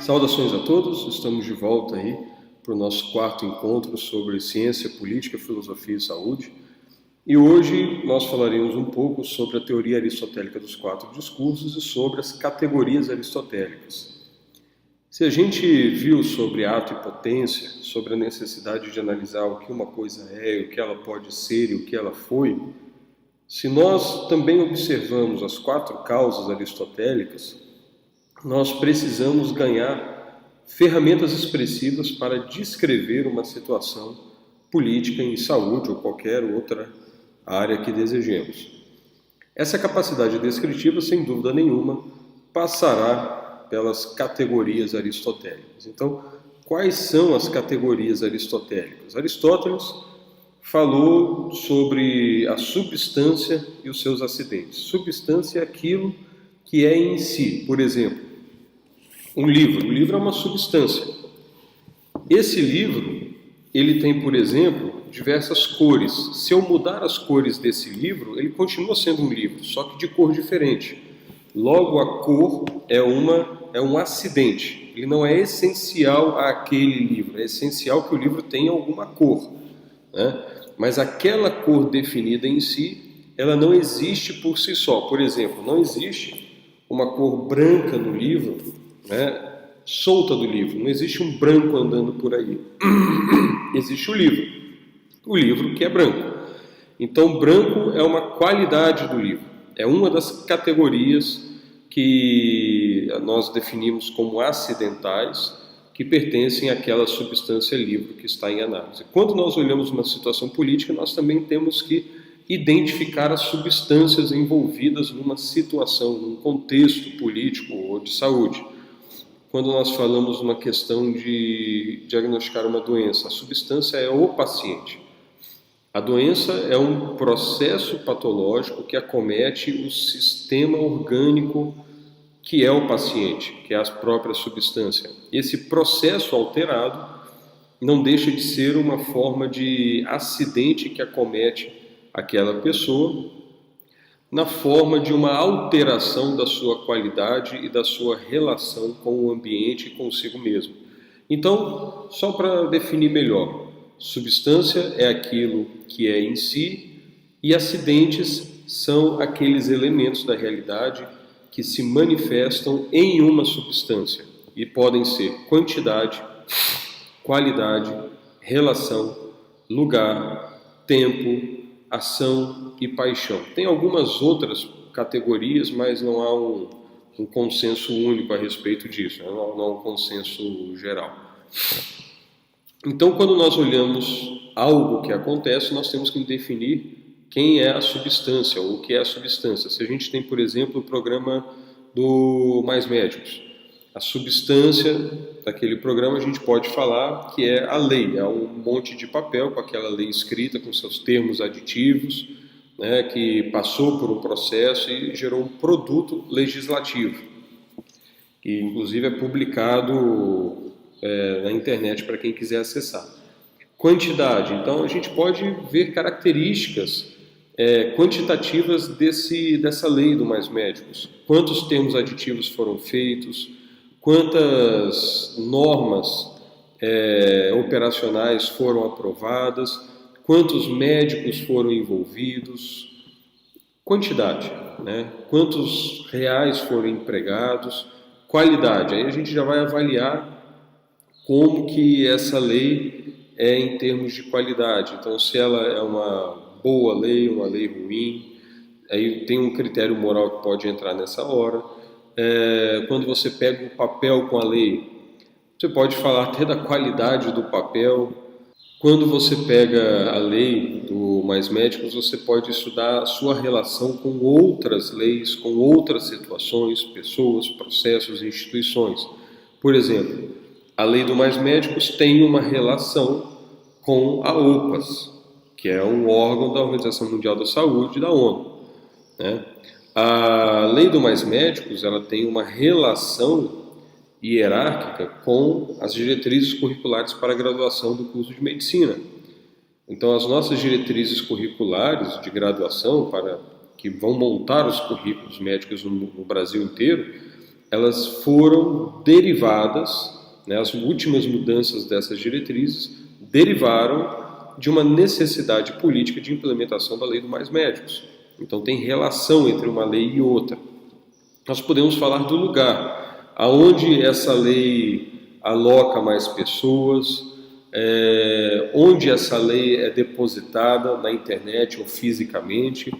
Saudações a todos, estamos de volta aí para o nosso quarto encontro sobre ciência, política, filosofia e saúde. E hoje nós falaremos um pouco sobre a teoria aristotélica dos quatro discursos e sobre as categorias aristotélicas. Se a gente viu sobre ato e potência, sobre a necessidade de analisar o que uma coisa é, o que ela pode ser e o que ela foi, se nós também observamos as quatro causas aristotélicas, nós precisamos ganhar ferramentas expressivas para descrever uma situação política em saúde ou qualquer outra área que desejemos. Essa capacidade descritiva, sem dúvida nenhuma, passará pelas categorias aristotélicas. Então, quais são as categorias aristotélicas? Aristóteles falou sobre a substância e os seus acidentes. Substância é aquilo que é em si. Por exemplo, um livro. O livro é uma substância. Esse livro, ele tem, por exemplo, diversas cores. Se eu mudar as cores desse livro, ele continua sendo um livro, só que de cor diferente. Logo, a cor é um acidente. Ele não é essencial àquele livro. É essencial que o livro tenha alguma cor, né? Mas aquela cor definida em si, ela não existe por si só. Por exemplo, não existe uma cor branca no livro, né, solta do livro. Não existe um branco andando por aí. Existe o livro que é branco. Então, branco é uma qualidade do livro. É uma das categorias que nós definimos como acidentais, que pertencem àquela substância livro que está em análise. Quando nós olhamos uma situação política, nós também temos que identificar as substâncias envolvidas numa situação, num contexto político ou de saúde. Quando nós falamos uma questão de diagnosticar uma doença, a substância é o paciente. A doença é um processo patológico que acomete o sistema orgânico que é o paciente, que é a própria substância. Esse processo alterado não deixa de ser uma forma de acidente que acomete aquela pessoa, na forma de uma alteração da sua qualidade e da sua relação com o ambiente e consigo mesmo. Então, só para definir melhor, substância é aquilo que é em si e acidentes são aqueles elementos da realidade que se manifestam em uma substância e podem ser quantidade, qualidade, relação, lugar, tempo, ação e paixão. Tem algumas outras categorias, mas não há um consenso único a respeito disso, não há um consenso geral. Então, quando nós olhamos algo que acontece, nós temos que definir quem é a substância, ou o que é a substância. Se a gente tem, por exemplo, o programa do Mais Médicos, a substância daquele programa a gente pode falar que é a lei, é um monte de papel com aquela lei escrita, com seus termos aditivos, né, que passou por um processo e gerou um produto legislativo, que inclusive é publicado na internet para quem quiser acessar. Quantidade, então a gente pode ver características quantitativas dessa lei do Mais Médicos. Quantos termos aditivos foram feitos, quantas normas operacionais foram aprovadas, quantos médicos foram envolvidos, quantidade, né? Quantos reais foram empregados, qualidade. Aí a gente já vai avaliar como que essa lei é em termos de qualidade. Então, se ela é uma boa lei, uma lei ruim, aí tem um critério moral que pode entrar nessa hora. Quando você pega o papel com a lei, você pode falar até da qualidade do papel. Quando você pega a lei do Mais Médicos, você pode estudar a sua relação com outras leis, com outras situações, pessoas, processos, instituições. Por exemplo, a lei do Mais Médicos tem uma relação com a OPAS, que é um órgão da Organização Mundial da Saúde, da ONU, né? A lei do Mais Médicos, ela tem uma relação hierárquica com as diretrizes curriculares para a graduação do curso de medicina. Então, as nossas diretrizes curriculares de graduação, que vão montar os currículos médicos no Brasil inteiro, elas foram derivadas, né, as últimas mudanças dessas diretrizes derivaram de uma necessidade política de implementação da lei do Mais Médicos. Então tem relação entre uma lei e outra. Nós podemos falar do lugar aonde essa lei aloca mais pessoas, onde essa lei é depositada na internet ou fisicamente.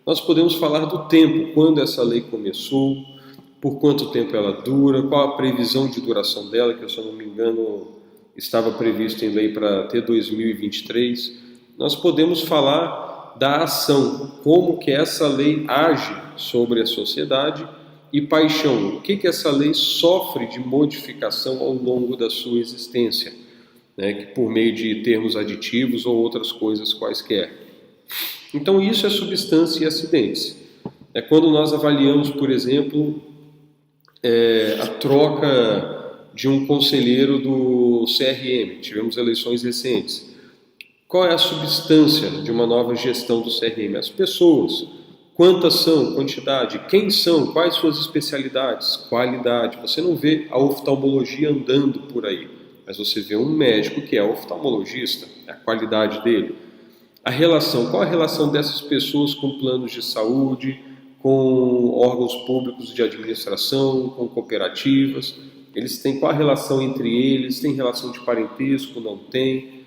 Nós podemos falar do tempo, quando essa lei começou, por quanto tempo ela dura, qual a previsão de duração dela, que, se eu não me engano, estava previsto em lei para até 2023. Nós podemos falar da ação, como que essa lei age sobre a sociedade, e paixão, o que essa lei sofre de modificação ao longo da sua existência, né, que por meio de termos aditivos ou outras coisas quaisquer. Então isso é substância e acidentes. É quando nós avaliamos, por exemplo, a troca de um conselheiro do CRM, tivemos eleições recentes. Qual é a substância de uma nova gestão do CRM? As pessoas. Quantas são? Quantidade. Quem são? Quais suas especialidades? Qualidade. Você não vê a oftalmologia andando por aí, mas você vê um médico que é oftalmologista, a qualidade dele. A relação. Qual a relação dessas pessoas com planos de saúde, com órgãos públicos de administração, com cooperativas? Eles têm qual a relação entre eles? Tem relação de parentesco? Não tem?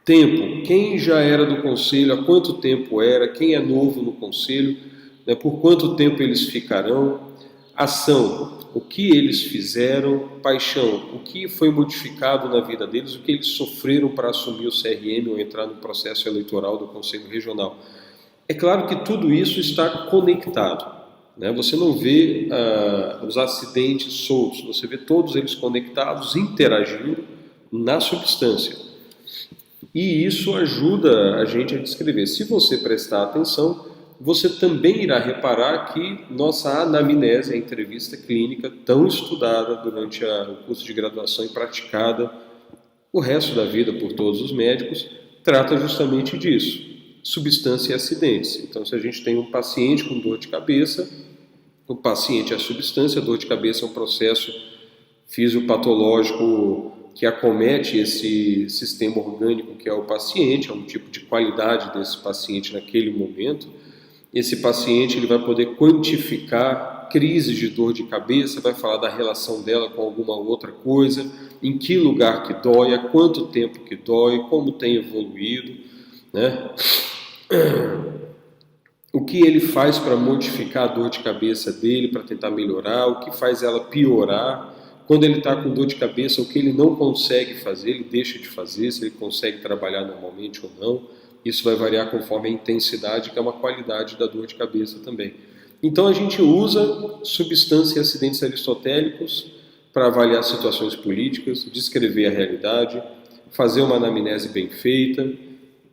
Tempo, quem já era do conselho, há quanto tempo era, quem é novo no conselho, né, por quanto tempo eles ficarão. Ação, o que eles fizeram. Paixão, o que foi modificado na vida deles, o que eles sofreram para assumir o CRM ou entrar no processo eleitoral do Conselho Regional. É claro que tudo isso está conectado, né? Você não vê os acidentes soltos, você vê todos eles conectados, interagindo na substância. E isso ajuda a gente a descrever. Se você prestar atenção, você também irá reparar que nossa anamnese, a entrevista clínica, tão estudada durante o curso de graduação e praticada o resto da vida por todos os médicos, trata justamente disso, substância e acidentes. Então, se a gente tem um paciente com dor de cabeça, o paciente é a substância, a dor de cabeça é um processo fisiopatológico que acomete esse sistema orgânico que é o paciente, é um tipo de qualidade desse paciente naquele momento. Esse paciente ele vai poder quantificar crises de dor de cabeça, vai falar da relação dela com alguma outra coisa, em que lugar que dói, há quanto tempo que dói, como tem evoluído, né? O que ele faz para modificar a dor de cabeça dele, para tentar melhorar, o que faz ela piorar. Quando ele está com dor de cabeça, o que ele não consegue fazer, ele deixa de fazer, se ele consegue trabalhar normalmente ou não. Isso vai variar conforme a intensidade, que é uma qualidade da dor de cabeça também. Então a gente usa substância e acidentes aristotélicos para avaliar situações políticas, descrever a realidade, fazer uma anamnese bem feita.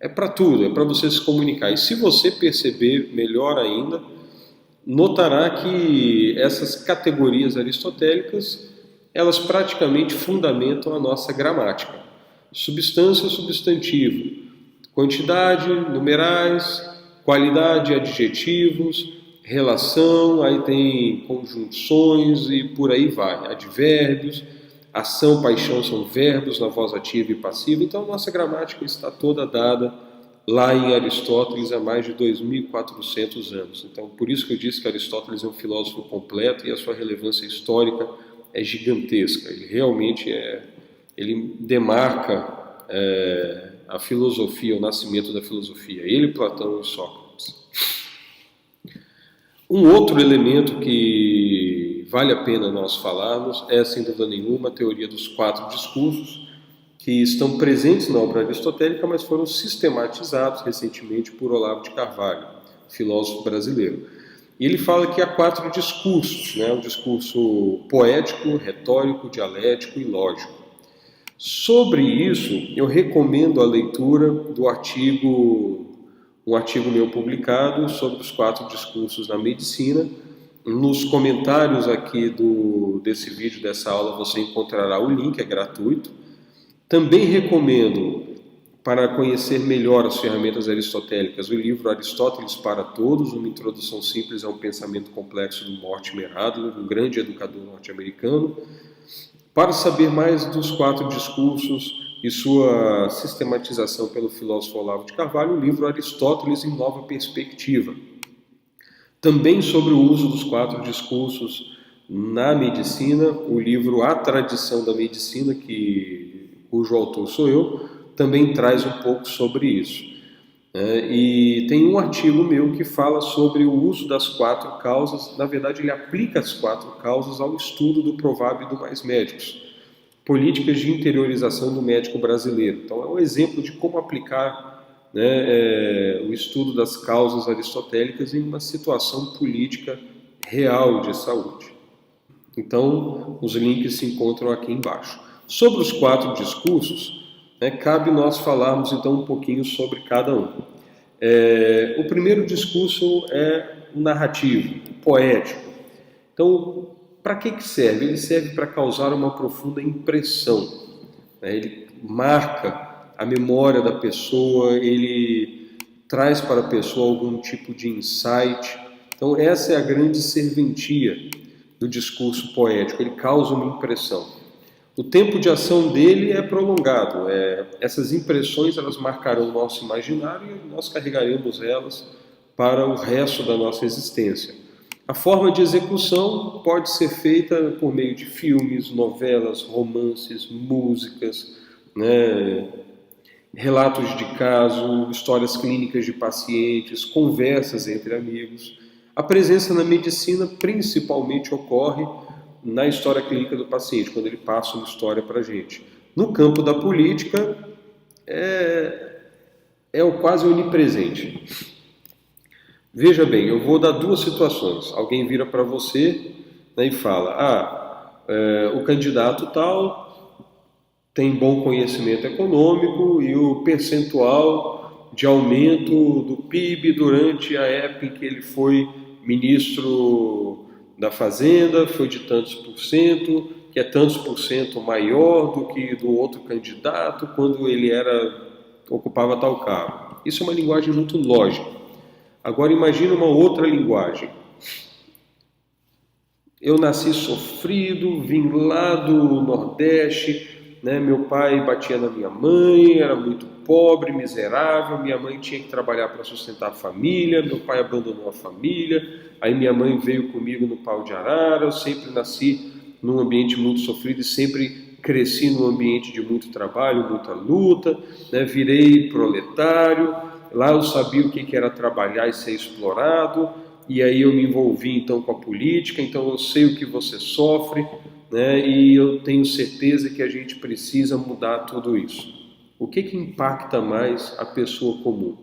É para tudo, é para você se comunicar. E se você perceber melhor ainda, notará que essas categorias aristotélicas elas praticamente fundamentam a nossa gramática. Substância, substantivo. Quantidade, numerais. Qualidade, adjetivos. Relação, aí tem conjunções e por aí vai. Advérbios. Ação, paixão são verbos na voz ativa e passiva. Então, nossa gramática está toda dada lá em Aristóteles há mais de 2.400 anos. Então, por isso que eu disse que Aristóteles é um filósofo completo e a sua relevância histórica é gigantesca. Ele realmente ele demarca a filosofia, o nascimento da filosofia. Ele, Platão e Sócrates. Um outro elemento que vale a pena nós falarmos é, sem dúvida nenhuma, a teoria dos 4 discursos, que estão presentes na obra aristotélica, mas foram sistematizados recentemente por Olavo de Carvalho, filósofo brasileiro. E ele fala que há 4 discursos, né? O discurso poético, retórico, dialético e lógico. Sobre isso, eu recomendo a leitura do artigo, um artigo meu publicado sobre os 4 discursos na medicina. Nos comentários aqui desse vídeo, dessa aula, você encontrará o link, é gratuito. Também recomendo para conhecer melhor as ferramentas aristotélicas, o livro Aristóteles para Todos, uma introdução simples a um pensamento complexo do Mortimer Adler, um grande educador norte-americano. Para saber mais dos 4 discursos e sua sistematização pelo filósofo Olavo de Carvalho, o livro Aristóteles em Nova Perspectiva. Também sobre o uso dos 4 discursos na medicina, o livro A Tradição da Medicina, cujo autor sou eu, também traz um pouco sobre isso. E tem um artigo meu que fala sobre o uso das 4 causas. Na verdade, ele aplica as 4 causas ao estudo do Provável e do Mais Médicos, políticas de interiorização do médico brasileiro. Então, é um exemplo de como aplicar o estudo das causas aristotélicas em uma situação política real de saúde. Então, os links se encontram aqui embaixo. Sobre os 4 discursos, cabe nós falarmos então um pouquinho sobre cada um. O primeiro discurso é o narrativo, o poético. Então, para que serve? Ele serve para causar uma profunda impressão. Ele marca a memória da pessoa, ele traz para a pessoa algum tipo de insight. Então, essa é a grande serventia do discurso poético, ele causa uma impressão. O tempo de ação dele é prolongado. Essas impressões elas marcarão o nosso imaginário e nós carregaremos elas para o resto da nossa existência. A forma de execução pode ser feita por meio de filmes, novelas, romances, músicas, relatos de caso, histórias clínicas de pacientes, conversas entre amigos. A presença na medicina principalmente ocorre na história clínica do paciente, quando ele passa uma história para a gente. No campo da política, é o quase onipresente. Veja bem, eu vou dar 2 situações. Alguém vira para você e fala, o candidato tal tem bom conhecimento econômico e o percentual de aumento do PIB durante a época em que ele foi ministro da Fazenda foi de tantos por cento, que é tantos por cento maior do que do outro candidato quando ele ocupava tal cargo. Isso é uma linguagem muito lógica. Agora imagine uma outra linguagem. Eu nasci sofrido, vim lá do Nordeste, meu pai batia na minha mãe, era muito pobre, miserável, minha mãe tinha que trabalhar para sustentar a família, meu pai abandonou a família, aí minha mãe veio comigo no pau de arara, eu sempre nasci num ambiente muito sofrido e sempre cresci num ambiente de muito trabalho, muita luta, virei proletário, lá eu sabia o que era trabalhar e ser explorado, e aí eu me envolvi então com a política, então eu sei o que você sofre, e eu tenho certeza que a gente precisa mudar tudo isso. O que impacta mais a pessoa comum?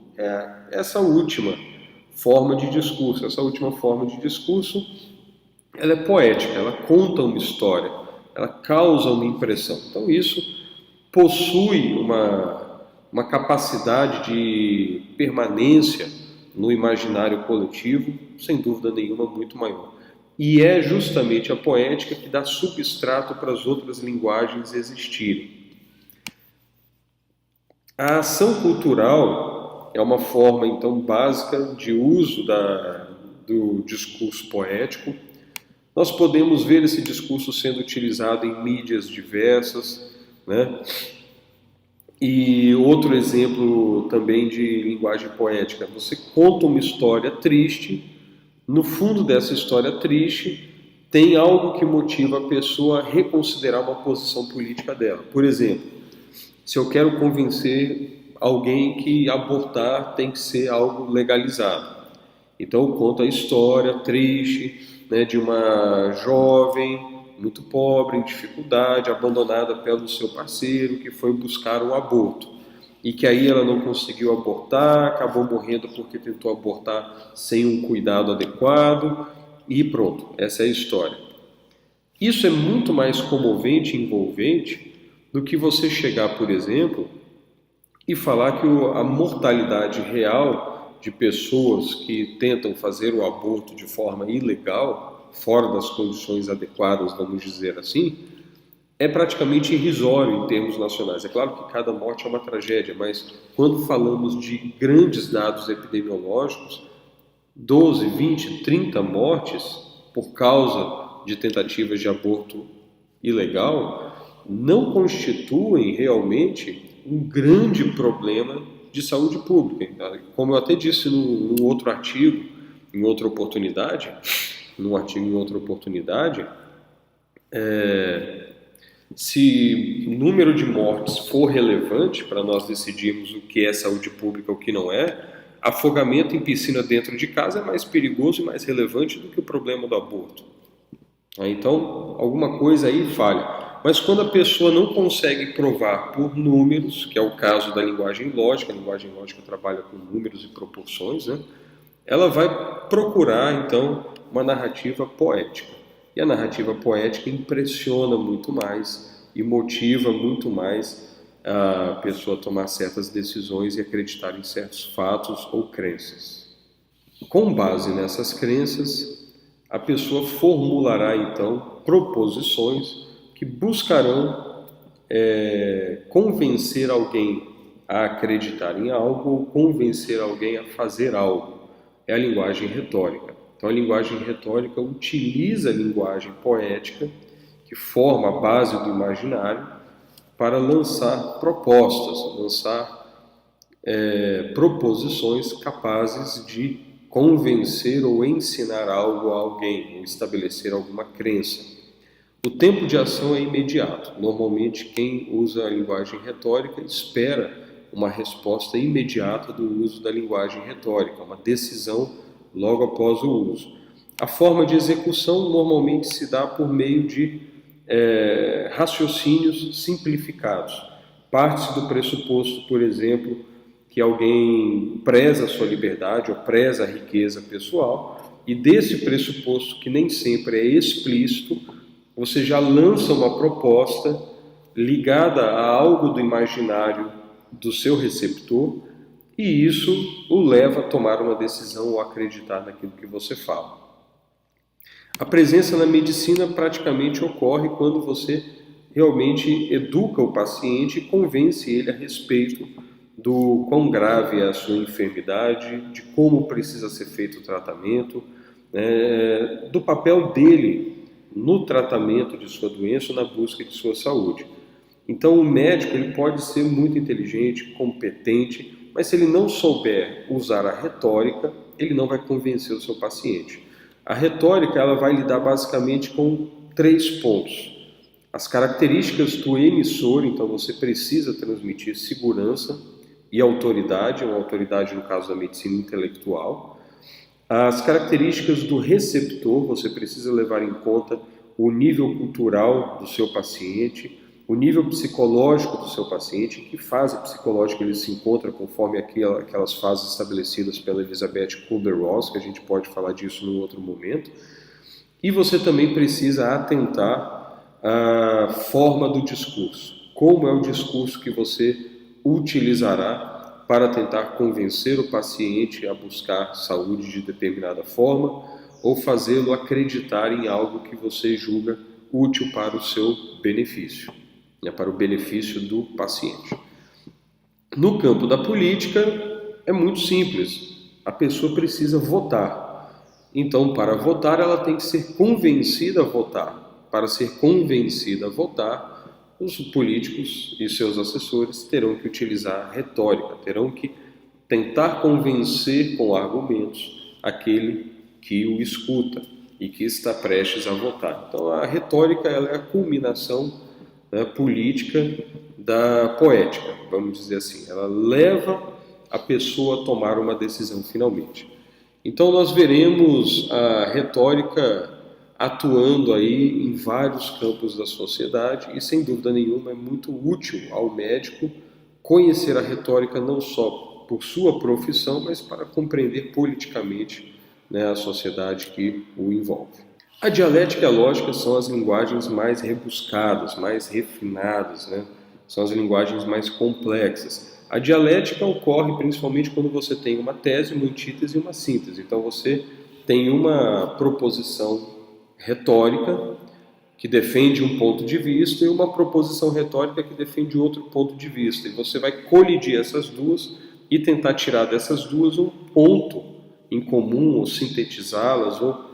Essa última forma de discurso. Essa última forma de discurso, ela é poética, ela conta uma história, ela causa uma impressão. Então isso possui uma capacidade de permanência no imaginário coletivo, sem dúvida nenhuma, muito maior. E é justamente a poética que dá substrato para as outras linguagens existirem. A ação cultural é uma forma, então, básica de uso do discurso poético. Nós podemos ver esse discurso sendo utilizado em mídias diversas, E outro exemplo também de linguagem poética, você conta uma história triste, no fundo dessa história triste tem algo que motiva a pessoa a reconsiderar uma posição política dela. Por exemplo, se eu quero convencer alguém que abortar tem que ser algo legalizado, então eu conto a história triste de uma jovem muito pobre, em dificuldade, abandonada pelo seu parceiro, que foi buscar um aborto. E que aí ela não conseguiu abortar, acabou morrendo porque tentou abortar sem um cuidado adequado, e pronto, essa é a história. Isso é muito mais comovente e envolvente do que você chegar, por exemplo, e falar que a mortalidade real de pessoas que tentam fazer o aborto de forma ilegal, fora das condições adequadas, vamos dizer assim, é praticamente irrisório em termos nacionais. É claro que cada morte é uma tragédia, mas quando falamos de grandes dados epidemiológicos, 12, 20, 30 mortes por causa de tentativas de aborto ilegal não constituem realmente um grande problema de saúde pública. Como eu até disse num outro artigo, em outra oportunidade, se o número de mortes for relevante para nós decidirmos o que é saúde pública e o que não é, afogamento em piscina dentro de casa é mais perigoso e mais relevante do que o problema do aborto. Então, alguma coisa aí falha. Mas quando a pessoa não consegue provar por números, que é o caso da linguagem lógica, a linguagem lógica trabalha com números e proporções, né? Ela vai procurar, então, uma narrativa poética. E a narrativa poética impressiona muito mais e motiva muito mais a pessoa a tomar certas decisões e acreditar em certos fatos ou crenças. Com base nessas crenças, a pessoa formulará, então, proposições que buscarão convencer alguém a acreditar em algo ou convencer alguém a fazer algo. É a linguagem retórica. Então, a linguagem retórica utiliza a linguagem poética, que forma a base do imaginário, para lançar propostas, lançar proposições capazes de convencer ou ensinar algo a alguém, ou estabelecer alguma crença. O tempo de ação é imediato. Normalmente, quem usa a linguagem retórica espera uma resposta imediata do uso da linguagem retórica, uma decisão logo após o uso. A forma de execução normalmente se dá por meio de raciocínios simplificados. Parte-se do pressuposto, por exemplo, que alguém preza a sua liberdade ou preza a riqueza pessoal, e desse pressuposto, que nem sempre é explícito, você já lança uma proposta ligada a algo do imaginário do seu receptor, e isso o leva a tomar uma decisão ou acreditar naquilo que você fala. A presença na medicina praticamente ocorre quando você realmente educa o paciente e convence ele a respeito do quão grave é a sua enfermidade, de como precisa ser feito o tratamento, do papel dele no tratamento de sua doença, na busca de sua saúde. Então, o médico ele pode ser muito inteligente, competente, mas se ele não souber usar a retórica, ele não vai convencer o seu paciente. A retórica ela vai lidar basicamente com 3 pontos. As características do emissor, então você precisa transmitir segurança e autoridade, uma autoridade no caso da medicina intelectual. As características do receptor, você precisa levar em conta o nível cultural do seu paciente, o nível psicológico do seu paciente, em que fase psicológica ele se encontra, conforme aquelas fases estabelecidas pela Elizabeth Kubler-Ross, que a gente pode falar disso num outro momento. E você também precisa atentar à forma do discurso. Como é o discurso que você utilizará para tentar convencer o paciente a buscar saúde de determinada forma ou fazê-lo acreditar em algo que você julga útil para o seu benefício, para o benefício do paciente. No campo da política é muito simples. A pessoa precisa votar. Então, para votar, ela tem que ser convencida a votar. Para ser convencida a votar, os políticos e seus assessores terão que utilizar a retórica, terão que tentar convencer com argumentos aquele que o escuta e que está prestes a votar. Então, a retórica ela é a culminação política da poética, vamos dizer assim. Ela leva a pessoa a tomar uma decisão finalmente. Então, nós veremos a retórica atuando aí em vários campos da sociedade e, sem dúvida nenhuma, é muito útil ao médico conhecer a retórica não só por sua profissão, mas para compreender politicamente a sociedade que o envolve. A dialética e a lógica são as linguagens mais rebuscadas, mais refinadas, são as linguagens mais complexas. A dialética ocorre principalmente quando você tem uma tese, uma antítese e uma síntese. Então você tem uma proposição retórica que defende um ponto de vista e uma proposição retórica que defende outro ponto de vista. E você vai colidir essas duas e tentar tirar dessas duas um ponto em comum, ou sintetizá-las, ou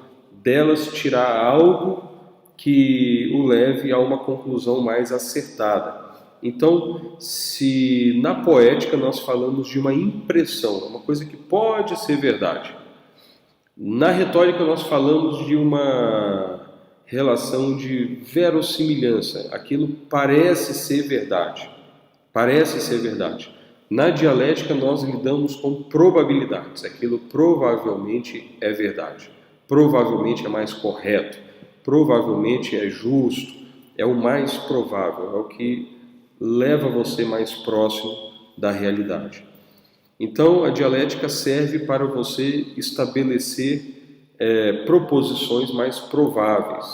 delas tirar algo que o leve a uma conclusão mais acertada. Então, se na poética nós falamos de uma impressão, uma coisa que pode ser verdade, na retórica nós falamos de uma relação de verossimilhança, aquilo parece ser verdade, parece ser verdade. Na dialética nós lidamos com probabilidades, aquilo provavelmente é verdade, provavelmente é mais correto, provavelmente é justo, é o mais provável, é o que leva você mais próximo da realidade. Então, a dialética serve para você estabelecer proposições mais prováveis,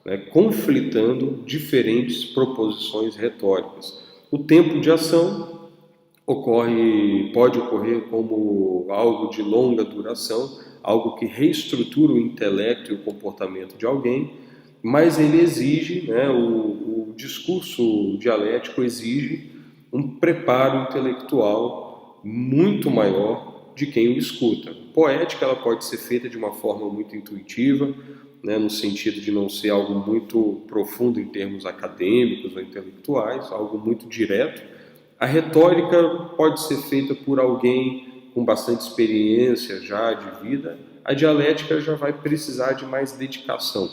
né, conflitando diferentes proposições retóricas. O tempo de ação pode ocorrer como algo de longa duração, algo que reestrutura o intelecto e o comportamento de alguém, mas ele exige, né, o discurso dialético exige um preparo intelectual muito maior de quem o escuta. Poética ela pode ser feita de uma forma muito intuitiva, né, no sentido de não ser algo muito profundo em termos acadêmicos ou intelectuais, algo muito direto. A retórica pode ser feita por alguém com bastante experiência já de vida. A dialética já vai precisar de mais dedicação.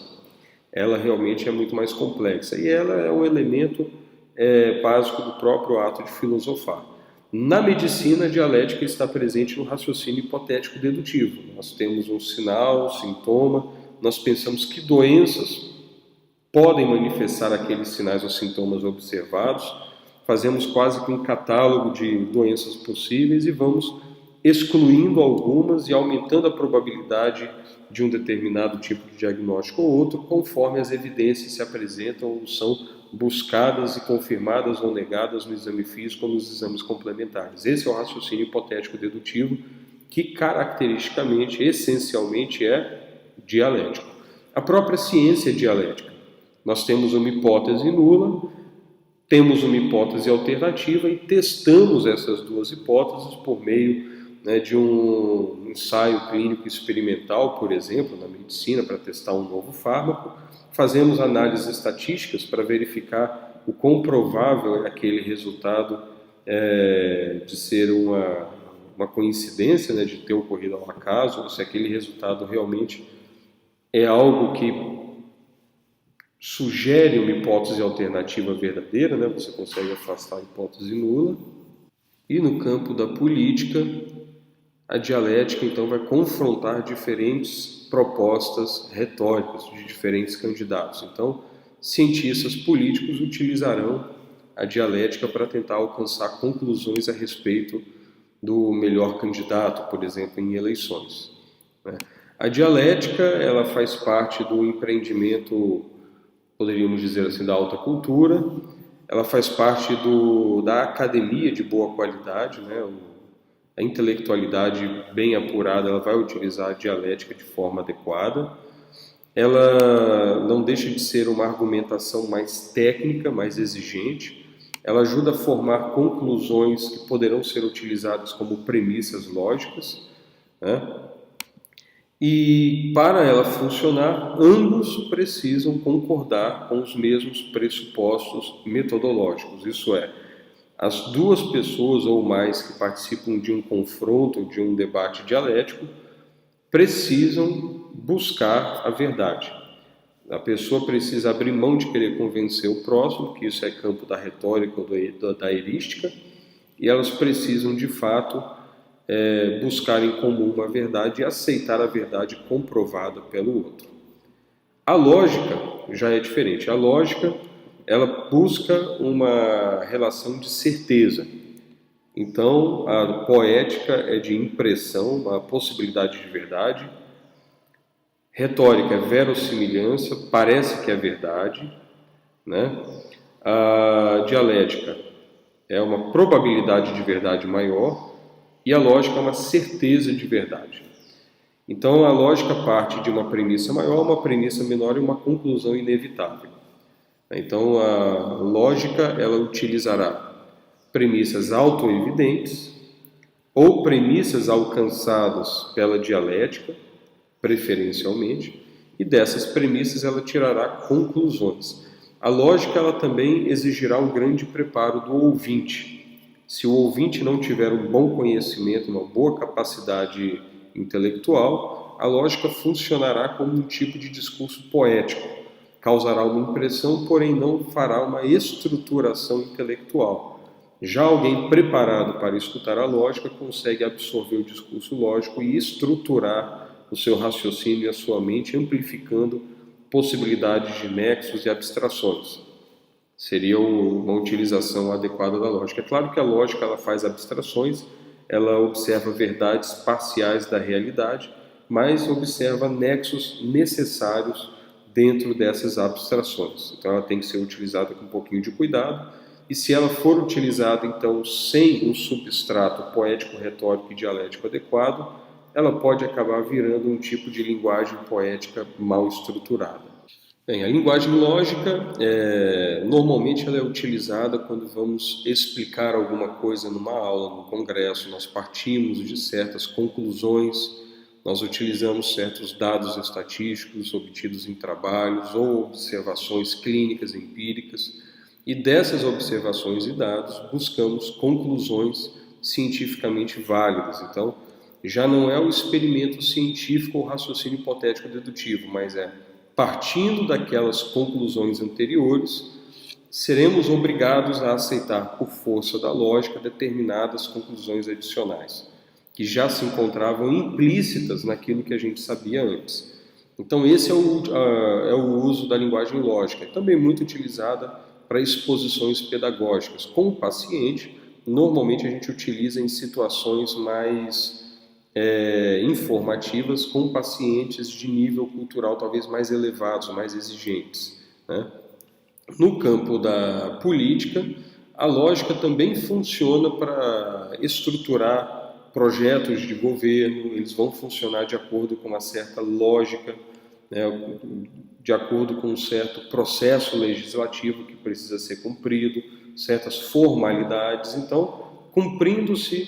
Ela realmente é muito mais complexa e ela é um elemento básico do próprio ato de filosofar. Na medicina, a dialética está presente no raciocínio hipotético dedutivo. Nós temos um sinal, sintoma, nós pensamos que doenças podem manifestar aqueles sinais ou sintomas observados, fazemos quase que um catálogo de doenças possíveis e vamos excluindo algumas e aumentando a probabilidade de um determinado tipo de diagnóstico ou outro, conforme as evidências se apresentam ou são buscadas e confirmadas ou negadas no exame físico ou nos exames complementares. Esse é o raciocínio hipotético dedutivo, que caracteristicamente, essencialmente, é dialético. A própria ciência é dialética. Nós temos uma hipótese nula, temos uma hipótese alternativa e testamos essas duas hipóteses por meio de um ensaio clínico experimental, por exemplo, na medicina, para testar um novo fármaco. Fazemos análises estatísticas para verificar o quão provável é aquele resultado de ser uma coincidência, né, de ter ocorrido ao acaso, ou se aquele resultado realmente é algo que sugere uma hipótese alternativa verdadeira, né? Você consegue afastar a hipótese nula. E no campo da política, a dialética então vai confrontar diferentes propostas retóricas de diferentes candidatos. Então, cientistas políticos utilizarão a dialética para tentar alcançar conclusões a respeito do melhor candidato, por exemplo, em eleições, né? A dialética ela faz parte do empreendimento, poderíamos dizer assim, da alta cultura. Ela faz parte da academia de boa qualidade, né? A intelectualidade bem apurada, ela vai utilizar a dialética de forma adequada. Ela não deixa de ser uma argumentação mais técnica, mais exigente. Ela ajuda a formar conclusões que poderão ser utilizadas como premissas lógicas, né? E para ela funcionar, ambos precisam concordar com os mesmos pressupostos metodológicos. Isso é, as duas pessoas ou mais que participam de um confronto, de um debate dialético, precisam buscar a verdade. A pessoa precisa abrir mão de querer convencer o próximo, que isso é campo da retórica ou da erística, e elas precisam, de fato, buscar em comum uma verdade e aceitar a verdade comprovada pelo outro. A lógica já é diferente. A lógica, ela busca uma relação de certeza. Então, a poética é de impressão, uma possibilidade de verdade. Retórica é verossimilhança, parece que é verdade, né? A dialética é uma probabilidade de verdade maior e a lógica é uma certeza de verdade. Então, a lógica parte de uma premissa maior, uma premissa menor e uma conclusão inevitável. Então, a lógica, ela utilizará premissas autoevidentes ou premissas alcançadas pela dialética, preferencialmente, e dessas premissas ela tirará conclusões. A lógica, ela também exigirá um grande preparo do ouvinte. Se o ouvinte não tiver um bom conhecimento, uma boa capacidade intelectual, a lógica funcionará como um tipo de discurso poético. Causará uma impressão, porém não fará uma estruturação intelectual. Já alguém preparado para escutar a lógica consegue absorver o discurso lógico e estruturar o seu raciocínio e a sua mente, amplificando possibilidades de nexos e abstrações. Seria uma utilização adequada da lógica. É claro que a lógica ela faz abstrações, ela observa verdades parciais da realidade, mas observa nexos necessários dentro dessas abstrações. Então ela tem que ser utilizada com um pouquinho de cuidado, e se ela for utilizada então sem um substrato poético, retórico e dialético adequado, ela pode acabar virando um tipo de linguagem poética mal estruturada. Bem, a linguagem lógica, normalmente ela é utilizada quando vamos explicar alguma coisa numa aula, no congresso, nós partimos de certas conclusões, nós utilizamos certos dados estatísticos obtidos em trabalhos ou observações clínicas empíricas, e dessas observações e dados buscamos conclusões cientificamente válidas. Então, já não é o experimento científico ou raciocínio hipotético dedutivo, mas é partindo daquelas conclusões anteriores, seremos obrigados a aceitar, por força da lógica, determinadas conclusões adicionais, que já se encontravam implícitas naquilo que a gente sabia antes. Então, esse é o uso da linguagem lógica, também muito utilizada para exposições pedagógicas. Com o paciente, normalmente a gente utiliza em situações mais informativas com pacientes de nível cultural talvez mais elevados, mais exigentes, né? No campo da política, a lógica também funciona para estruturar projetos de governo, eles vão funcionar de acordo com uma certa lógica, né, de acordo com um certo processo legislativo que precisa ser cumprido, certas formalidades. Então, cumprindo-se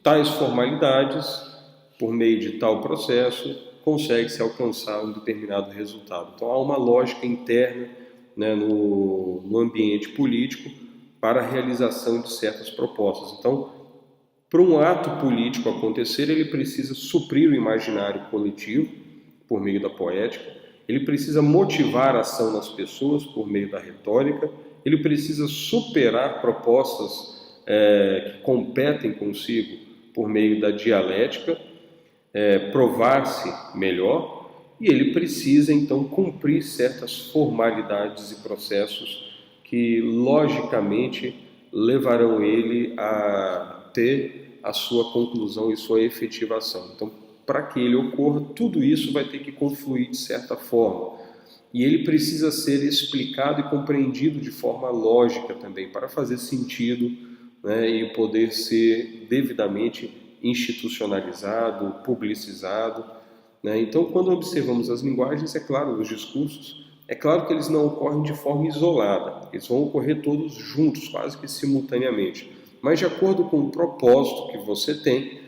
tais formalidades, por meio de tal processo, consegue-se alcançar um determinado resultado. Então, há uma lógica interna, né, no ambiente político para a realização de certas propostas. Então, para um ato político acontecer, ele precisa suprir o imaginário coletivo por meio da poética, ele precisa motivar a ação nas pessoas por meio da retórica, ele precisa superar propostas que competem consigo por meio da dialética, provar-se melhor, e ele precisa então cumprir certas formalidades e processos que logicamente levarão ele a ter a sua conclusão e sua efetivação. Então, para que ele ocorra, tudo isso vai ter que confluir de certa forma. E ele precisa ser explicado e compreendido de forma lógica também, para fazer sentido, né, e poder ser devidamente institucionalizado, publicizado, né? Então, quando observamos as linguagens, é claro, os discursos, é claro que eles não ocorrem de forma isolada, eles vão ocorrer todos juntos, quase que simultaneamente. Mas de acordo com o propósito que você tem,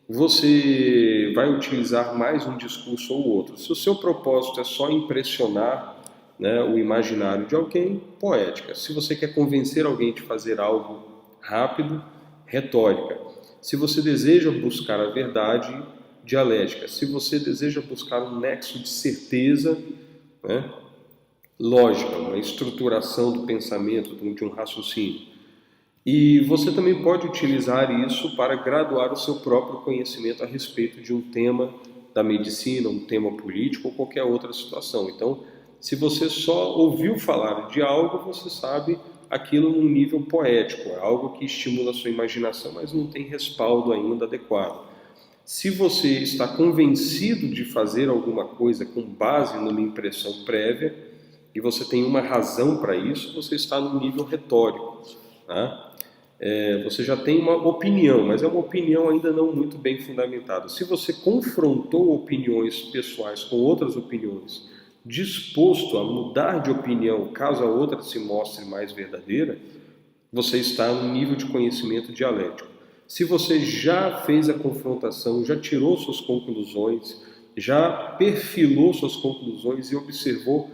você vai utilizar mais um discurso ou outro. Se o seu propósito é só impressionar, né, o imaginário de alguém, poética. Se você quer convencer alguém de fazer algo rápido, retórica. Se você deseja buscar a verdade, dialética. Se você deseja buscar um nexo de certeza, né, lógica, uma estruturação do pensamento, de um raciocínio. E você também pode utilizar isso para graduar o seu próprio conhecimento a respeito de um tema da medicina, um tema político ou qualquer outra situação. Então, se você só ouviu falar de algo, você sabe aquilo num nível poético, é algo que estimula a sua imaginação, mas não tem respaldo ainda adequado. Se você está convencido de fazer alguma coisa com base numa impressão prévia, e você tem uma razão para isso, você está no nível retórico, tá? Você já tem uma opinião, mas é uma opinião ainda não muito bem fundamentada. Se você confrontou opiniões pessoais com outras opiniões disposto a mudar de opinião caso a outra se mostre mais verdadeira, você está no nível de conhecimento dialético. Se você já fez a confrontação, já tirou suas conclusões, já perfilou suas conclusões e observou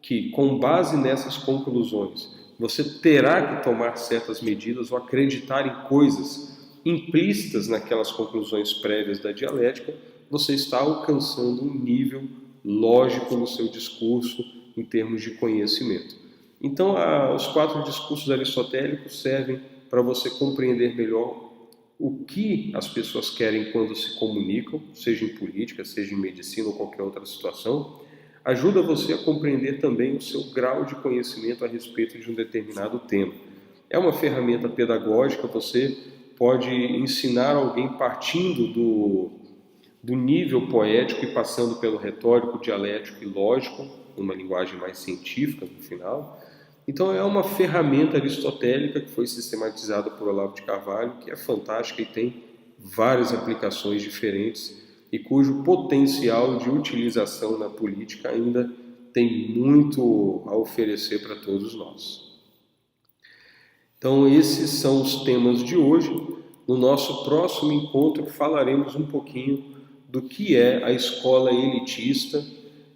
que, com base nessas conclusões, você terá que tomar certas medidas ou acreditar em coisas implícitas naquelas conclusões prévias da dialética, você está alcançando um nível lógico no seu discurso em termos de conhecimento. Então, os 4 discursos aristotélicos servem para você compreender melhor o que as pessoas querem quando se comunicam, seja em política, seja em medicina ou qualquer outra situação. Ajuda você a compreender também o seu grau de conhecimento a respeito de um determinado tema. É uma ferramenta pedagógica, você pode ensinar alguém partindo do nível poético e passando pelo retórico, dialético e lógico, numa linguagem mais científica no final. Então é uma ferramenta aristotélica que foi sistematizada por Olavo de Carvalho, que é fantástica e tem várias aplicações diferentes e cujo potencial de utilização na política ainda tem muito a oferecer para todos nós. Então esses são os temas de hoje. No nosso próximo encontro falaremos um pouquinho do que é a escola elitista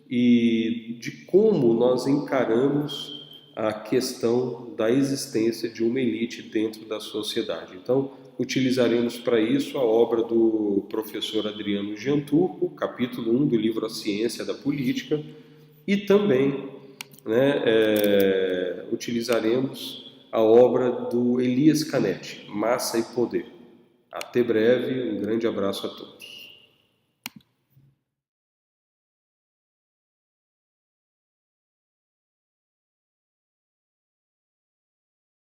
e de como nós encaramos a questão da existência de uma elite dentro da sociedade. Então, utilizaremos para isso a obra do professor Adriano Gianturco, capítulo 1 do livro A Ciência da Política, e também utilizaremos a obra do Elias Canetti, Massa e Poder. Até breve, um grande abraço a todos.